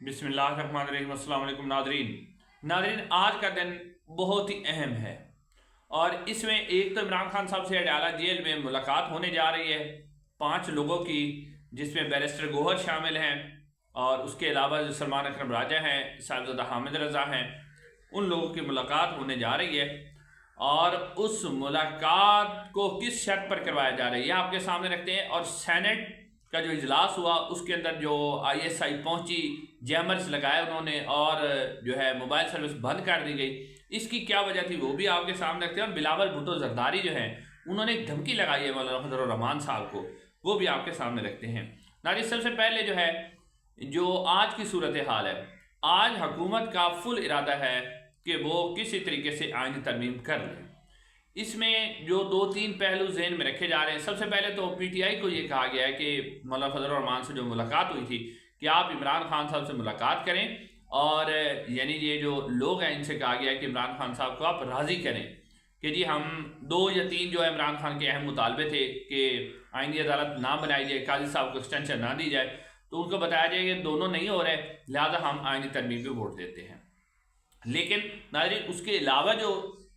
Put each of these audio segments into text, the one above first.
बिस्मिल्लाहिर्रहमानिर्रहीम। अस्सलाम वालेकुम नादरीन। आज का दिन बहुत ही अहम है और इसमें एक तो इमरान खान साहब से अडयाला जेल में मुलाकात होने जा रही है 5 लोगों की, जिसमें बैरिस्टर गोहर शामिल हैं और उसके अलावा जो सलमान अकरम राजा हैं, साहिबजादा हामिद रजा हैं, उन लोगों की मुलाकात होने जा रही है। और उस मुलाकात को किस शर्त पर करवाया जा रहा है ये आपके सामने रखते हैं। और सेनेट का जो इजलास हुआ उसके अंदर जो आईएसआई पहुंची, जैमर्स लगाए उन्होंने और जो है मोबाइल सर्विस बंद कर दी गई, इसकी क्या वजह थी वो भी आपके सामने रखते हैं। और बिलावल भुट्टो जरदारी जो है उन्होंने एक धमकी लगाई है मौलाना फजलुर रहमान साहब को, वो भी आपके सामने रखते हैं। नारी सबसे पहले जो है जो आज की सूरत हाल है, आज हुकूमत का फुल इरादा है कि वो किसी तरीके से आइन तरमीम कर ले। इसमें जो 2-3 पहलू जहन में रखे जा रहे हैं। सबसे पहले तो पीटीआई को ये कहा गया है कि मौलाना फजलुर रहमान से जो मुलाकात हुई थी कि आप इमरान खान साहब से मुलाकात करें और यानी ये जो लोग हैं इनसे कहा गया है कि इमरान खान साहब को आप राज़ी करें कि जी हम 2 या 3 जो है इमरान खान के अहम मुतालबे थे कि आइनी अदालत ना बनाई जाए, काजी साहब को एक्सटेंशन ना दी जाए, तो उनको बताया जाए कि दोनों नहीं हो रहे, लिहाजा हम आइनी तरमीम पर वोट देते हैं। लेकिन नाज़रीन उसके अलावा जो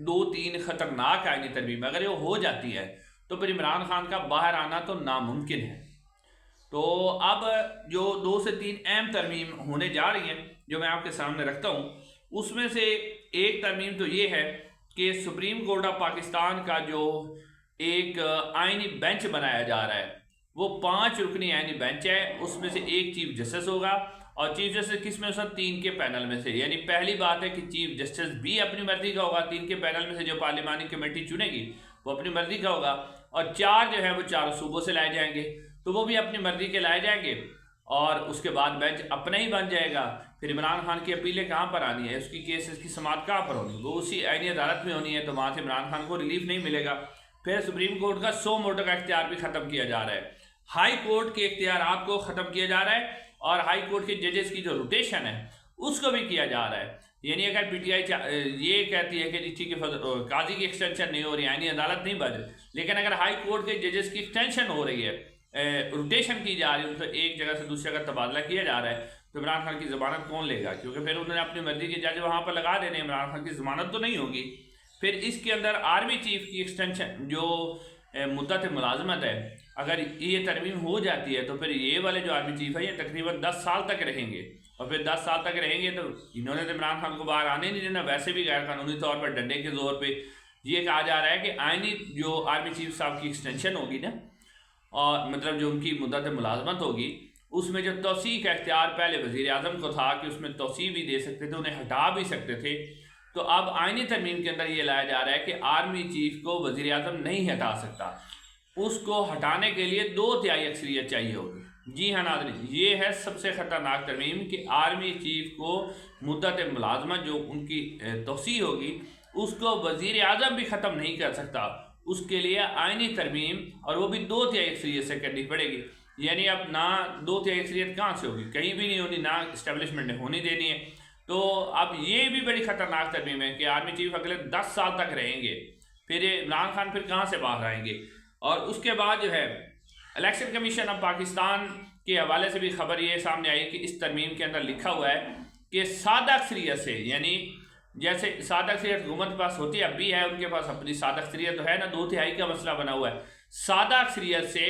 2-3 खतरनाक आइनी तरमीम अगर ये हो जाती है तो फिर इमरान खान का बाहर आना तो नामुमकिन है। तो अब जो 2 से 3 अहम तरमीम होने जा रही हैं जो मैं आपके सामने रखता हूँ, उसमें से एक तरमीम तो ये है कि सुप्रीम कोर्ट ऑफ पाकिस्तान का जो एक आइनी बेंच बनाया जा रहा है वो 5 रुकनी आइनी बेंच है। उसमें से एक चीफ जस्टिस होगा और चीफ जस्टिस किस में होगा? 3 के पैनल में से। यानी पहली बात है कि चीफ जस्टिस भी अपनी मर्जी का होगा, 3 के पैनल में से जो पार्लिमानी कमेटी चुनेगी वो अपनी मर्जी का होगा, और 4 जो है वो 4 सूबों से लाए जाएंगे तो वो भी अपनी मर्जी के लाए जाएंगे। और उसके बाद बेंच अपना ही बन जाएगा। फिर इमरान खान की अपीलें कहाँ पर आनी है, उसकी केसेस की समाअत कहाँ पर होनी, वो उसी आईनी अदालत में होनी है, तो वहाँ से इमरान खान को रिलीफ नहीं मिलेगा। फिर सुप्रीम कोर्ट का 100 मोटर का इख्तियार भी खत्म किया जा रहा है, हाई कोर्ट के इख्तियारात को खत्म किया जा रहा है और हाई कोर्ट के जजेस की जो रोटेशन है उसको भी किया जा रहा है। यानी अगर पीटीआई ये कहती है कि ठीक है काजी की एक्सटेंशन नहीं हो रही, आईनी अदालत नहीं बन रही, लेकिन अगर हाई कोर्ट के जजेस की एक्सटेंशन हो रही है, रोटेशन की जा रही है, उनको एक जगह से दूसरी जगह तबादला किया जा रहा है, तो इमरान खान की ज़मानत कौन लेगा? क्योंकि फिर उन्होंने अपनी मर्जी के जज वहाँ पर लगा देने, इमरान खान की ज़मानत तो नहीं होगी। फिर इसके अंदर आर्मी चीफ की एक्सटेंशन जो मुद्दत मुलाजमत है, अगर ये तरमीम हो जाती है तो फिर ये वाले जो आर्मी चीफ है ये तकरीबन 10 साल तक रहेंगे। और फिर 10 साल तक रहेंगे तो इन्होंने तो इमरान खान को बाहर आने नहीं देना, वैसे भी गैर कानूनी तौर पर डंडे के जोर पे ये कहा जा रहा है कि आइनी जो आर्मी चीफ साहब की एक्सटेंशन होगी ना, और मतलब जो उनकी मुद्दत मुलाजमत होगी उसमें जो तोसी का इख्तियार पहले वज़ीर आज़म को था कि उसमें तोसी भी दे सकते थे, उन्हें हटा भी सकते थे, तो अब आइनी तरमीम के अंदर ये लाया जा रहा है कि आर्मी चीफ को वज़ीर आज़म नहीं हटा सकता, उसको हटाने के लिए 2/3 अक्सरियत चाहिए होगी। जी हाँ नाज़रीन, ये है सबसे ख़तरनाक तरमीम कि आर्मी चीफ को मुद्दत मुलाजमत जो उनकी तोसी होगी उसको वज़ीर आज़म भी ख़त्म नहीं कर सकता, उसके लिए आइनी तरमीम और वो भी 2/3 अक्सरियत से करनी पड़ेगी। यानी अब ना 2/3 अक्सरियत कहाँ से होगी, कहीं भी नहीं होनी, ना इस्टेब्लिशमेंट ने होनी देनी है। तो अब ये भी बड़ी ख़तरनाक तरमीम है कि आर्मी चीफ अगले 10 साल तक रहेंगे, फिर इमरान खान फिर कहाँ से बाहर आएंगे। और उसके बाद जो है इलेक्शन कमीशन ऑफ पाकिस्तान के हवाले से भी खबर ये सामने आई कि इस तरमीम के अंदर लिखा हुआ है कि सादा अक्सरियत से, यानी जैसे सादा अक्सरियत हुकूमत के पास होती है, अब भी है उनके पास अपनी सादा अक्सरियत तो है ना, 2/3 का मसला बना हुआ है। सादा अक्सरियत से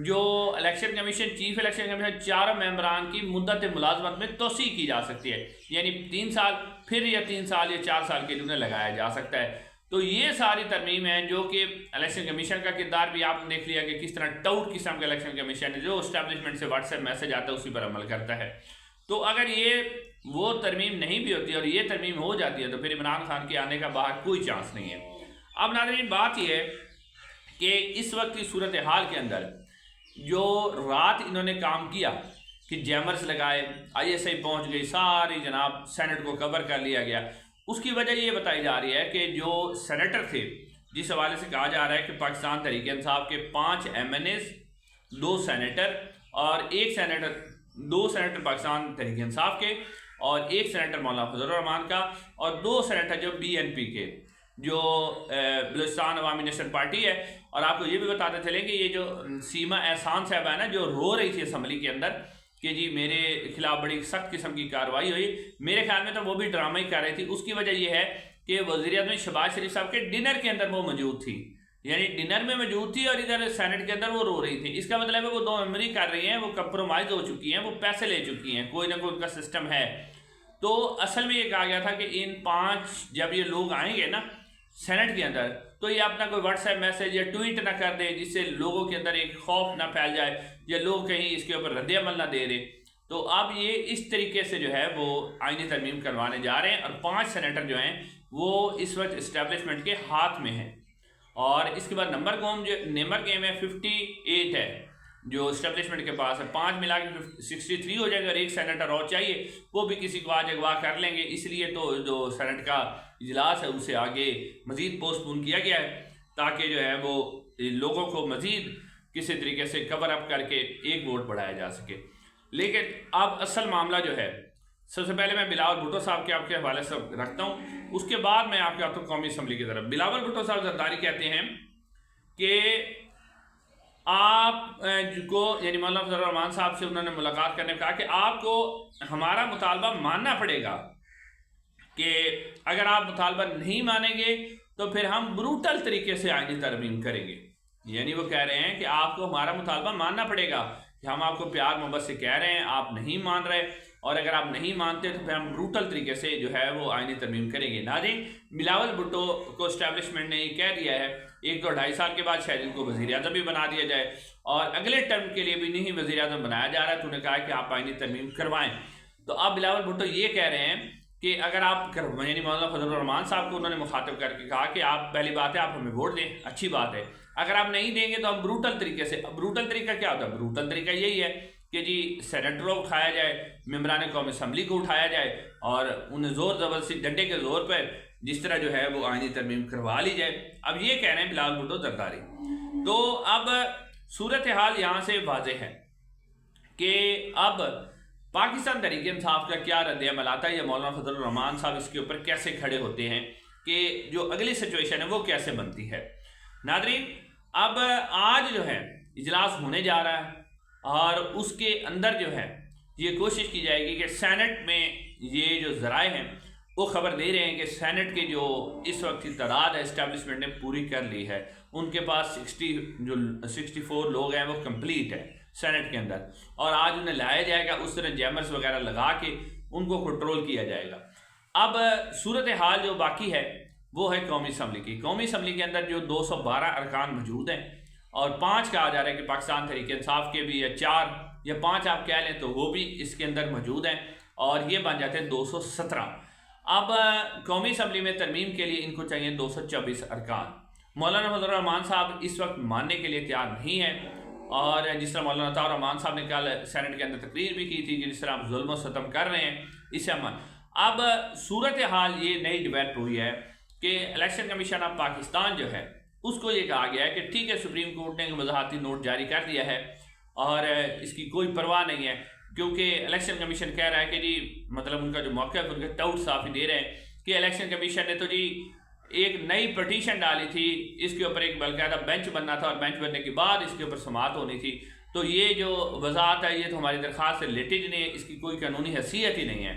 जो election commission chief election commission 4 मेंबरान की मुद्दत मुलाजमत में तोसी की जा सकती है, यानी 3 साल फिर या 3 साल या 4 साल के लिए उन्हें लगाया जा सकता है। तो ये सारी तरमीम है जो कि इलेक्शन कमीशन का किरदार भी आपने देख लिया कि किस तरह टाउट किस्म का इलेक्शन कमीशन है, जो इस्टेब्लिशमेंट से व्हाट्सएप मैसेज आता है उसी पर अमल करता है। तो अगर ये वो तरमीम नहीं भी होती और ये तरमीम हो जाती है तो फिर इमरान खान के आने का बाहर कोई चांस नहीं है। अब नाज़रीन बात यह है कि इस वक्त की सूरत हाल के अंदर जो रात इन्होंने काम किया कि जैमर्स लगाए, आईएसआई पहुंच गई, सारी जनाब सेनेट को कवर कर लिया गया, उसकी वजह ये बताई जा रही है कि जो सेनेटर थे, जिस हवाले से कहा जा रहा है कि पाकिस्तान तहरीक इंसाफ के 5 MNAs, 2 सेनेटर और 1 सेनेटर, 2 सेनेटर पाकिस्तान तहरीक इंसाफ के और 1 सेनेटर मौलाना फजलुर रहमान का और 2 सेनेटर जो BNP के जो बलूचिस्तान अवामी नेशनल पार्टी है। और आपको ये भी बताते चलें कि ये जो सीमा एहसान साहब है ना, जो रो रही थी असम्बली के अंदर कि जी मेरे खिलाफ बड़ी सख्त किस्म की कार्रवाई हुई। मेरे ख्याल में तो वो भी ड्रामा ही कर रही थी। उसकी वजह यह है कि वज़ीर-ए-आज़म शहबाज शरीफ साहब के डिनर के अंदर वो मौजूद थी, यानी डिनर में मौजूद थी और इधर सेनेट के अंदर वो रो रही थी। इसका मतलब है वो दो मेमोरी कर रही हैं, वो कंप्रोमाइज़ हो चुकी हैं, वो पैसे ले चुकी हैं, कोई ना कोई उनका सिस्टम है। तो असल में ये कहा गया था कि इन 5 जब ये लोग आएंगे ना सेनेट के अंदर, तो ये अपना कोई व्हाट्सएप मैसेज या ट्वीट ना कर दे जिससे लोगों के अंदर एक खौफ ना फैल जाए या लोग कहीं इसके ऊपर रद्द-ए-अमल ना दे रहे। तो अब ये इस तरीके से जो है वो आईनी तरमीम करवाने जा रहे हैं और 5 सेनेटर जो हैं वो इस वक्त इस्टेब्लिशमेंट के हाथ में हैं। और इसके बाद नंबर गेम है 58 है जो इस्टेब्लिशमेंट के पास है। 5 मिला के 63 हो जाएगा और एक सेनेटर और चाहिए, वो भी किसी को आज अगवा कर लेंगे। इसलिए तो जो सेनेट का इजलास है उसे आगे मजीद पोस्टपोन किया गया है ताकि जो है वो लोगों को मजीद किसी तरीके से कवर अप करके एक वोट बढ़ाया जा सके। लेकिन अब असल मामला जो है, सबसे पहले मैं बिलावल भुट्टो साहब के आपके हवाले से रखता हूँ, उसके बाद मैं आपके आता हूँ कौमी असम्बली की तरफ। बिलावल भुट्टो साहब जरदारी कहते हैं कि आप को यानी मौलाना फजल रहमान साहब से उन्होंने मुलाकात करने में कहा कि आपको हमारा मुतालबा मानना पड़ेगा, कि अगर आप मुतालबा नहीं मानेंगे तो फिर हम ब्रूटल तरीके से आईनी तरमीम करेंगे। यानी वो कह रहे हैं कि आपको हमारा मुतालबा मानना पड़ेगा, कि हम आपको प्यार मोहब्बत से कह रहे हैं, आप नहीं मान रहे, और अगर आप नहीं मानते तो फिर हम ब्रूटल तरीके से जो है वो आईनी तरमीम करेंगे। नाज़रीन, बिलावल भुट्टो को इस्टेब्लिशमेंट ने ये कह दिया है 1-2-2.5 साल के बाद शायद इनको वज़ीर-ए-आज़म भी बना दिया जाए, और अगले टर्म के लिए भी नहीं वज़ीर-ए-आज़म बनाया जा रहा है। तो उन्होंने कहा कि आप आईनी तरमीम करवाएं। तो अब बिलावल भुट्टो ये कह रहे हैं कि अगर आप यानी मौलाना फजल रहमान साहब को उन्होंने मुखातिब करके कहा कि आप पहली बात है आप हमें वोट दें, अच्छी बात है, अगर आप नहीं देंगे तो हम ब्रूटल तरीके से। ब्रूटल तरीका क्या होता है? ब्रूटल तरीका यही है कि जी सेनेटरों को उठाया जाए, मेम्बरान कौमी असम्बली को उठाया जाए और उन्हें ज़ोर ज़बरदस्ती डंडे के ज़ोर पर जिस तरह जो है वो आईनी तरमीम करवा ली जाए। अब ये कह रहे हैं बिलावल भुट्टो जरदारी। तो अब सूरत हाल यहाँ से वाज़े है कि अब पाकिस्तान तहरीक इंसाफ का क्या रद्द-ए-अमल आता है या मौलाना फजल रहमान साहब इसके ऊपर कैसे खड़े होते हैं, कि जो अगली सिचुएशन है वो कैसे बनती है। नादरीन, अब आज जो है इजलास होने जा रहा है और उसके अंदर जो है ये कोशिश की जाएगी कि सेनेट में ये जो ज़राए हैं वो खबर दे रहे हैं कि सेनेट के जो इस वक्त की तादाद है इस्टेब्लिशमेंट ने पूरी कर ली है। उनके पास 64 लोग हैं वो कंप्लीट है सेनेट के अंदर, और आज उन्हें लाया जाएगा, उस तरह जैमर्स वगैरह लगा के उनको कंट्रोल किया जाएगा। अब सूरत हाल जो बाकी है वो है कौमी असम्बली की। कौमी असम्बली के अंदर जो 212 अरकान मौजूद हैं और 5 कहा जा रहा है कि पाकिस्तान तहरीक इंसाफ के भी, या 4 या 5 आप कह लें तो वो भी इसके अंदर मौजूद हैं, और ये बन जाते हैं 217। अब कौमी असम्बली में तरमीम के लिए इनको चाहिए 224 अरकान। मौलाना फजल रहमान साहब इस वक्त मानने के लिए तैयार नहीं है, और जिस तरह मौलाना अता रहमान साहब ने कल सेनेट के अंदर तकरीर भी की थी कि जिस तरह आप जुल्म सतम कर रहे हैं इससे हम। अब सूरत हाल ये नई डेवलप हुई है कि इलेक्शन कमीशन ऑफ पाकिस्तान जो है उसको ये कहा गया है कि ठीक है, सुप्रीम कोर्ट ने वजाहती नोट जारी कर दिया है और इसकी कोई परवाह नहीं है, क्योंकि इलेक्शन कमीशन कह रहा है कि जी मतलब उनका जो मौक़िफ़ है उनके टाउट साफ ही दे रहे हैं कि इलेक्शन कमीशन ने तो जी एक नई पटिशन डाली थी, इसके ऊपर एक बाकायदा बेंच बनना था और बेंच बनने के बाद इसके ऊपर समाअत होनी थी। तो ये जो वजाहत है ये तो हमारी दरख्वास्त से रिलेटेड नहीं है, इसकी कोई कानूनी हैसियत ही नहीं है।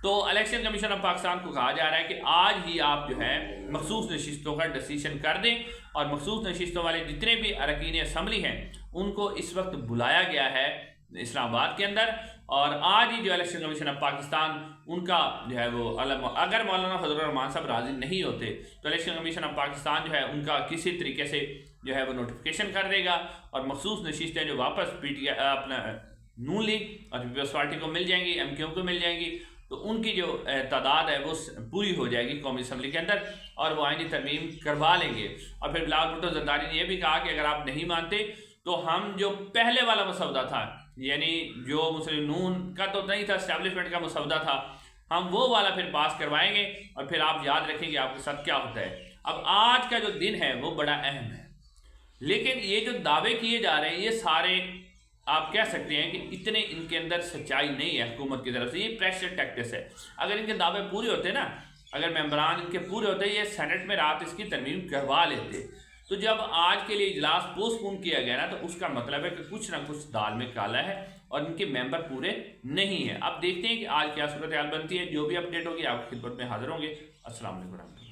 तो इलेक्शन कमीशन ऑफ पाकिस्तान को कहा जा रहा है कि आज ही आप जो है मखसूस नशिस्तों का डिसीजन कर दें, और मखसूस नशिस्तों वाले जितने भी अरकान असम्बली हैं उनको इस वक्त बुलाया गया है इस्लामाबाद के अंदर, और आज ही जो इलेक्शन कमीशन ऑफ पाकिस्तान उनका जो है वो अगर मौलाना फजल रहमान साहब राजी नहीं होते तो इलेक्शन कमीशन ऑफ पाकिस्तान जो है उनका किसी तरीके से जो है वो नोटिफिकेशन कर देगा, और मखसूस नशिस्तें जो वापस PTI अपना नून लीग और पीपल्स पार्टी को मिल जाएंगी, MKO को मिल जाएंगी, तो उनकी जो तादाद है वो पूरी हो जाएगी कौमी असम्बली के अंदर और वो आईनी तरमीम करवा लेंगे। और फिर बिलावल भुट्टो जरदारी ने यह भी कहा कि अगर आप नहीं मानते तो हम जो पहले वाला मसौदा था, यानी जो मुस्लिम नून का तो नहीं था, एस्टेब्लिशमेंट का मसौदा था, हम वो वाला फिर पास करवाएंगे और फिर आप याद रखेंगे आपके साथ क्या होता है। अब आज का जो दिन है वो बड़ा अहम है, लेकिन ये जो दावे किए जा रहे हैं ये सारे आप कह सकते हैं कि इतने इनके अंदर सच्चाई नहीं है हुकूमत की तरफ से, ये प्रेशर टैक्टिक्स है। अगर इनके दावे पूरे होते ना, अगर मेंबरान इनके पूरे होते, ये सेनेट में रात इसकी तरमीम करवा लेते। तो जब आज के लिए इजलास पोस्टपोन किया गया ना, तो उसका मतलब है कि कुछ ना कुछ दाल में काला है और इनके मेंबर पूरे नहीं है। अब देखते हैं कि आज क्या सूरत हाल बनती है। जो भी अपडेट होगी आपकी खिदमत में हाजिर होंगे। अस्सलाम वालेकुम।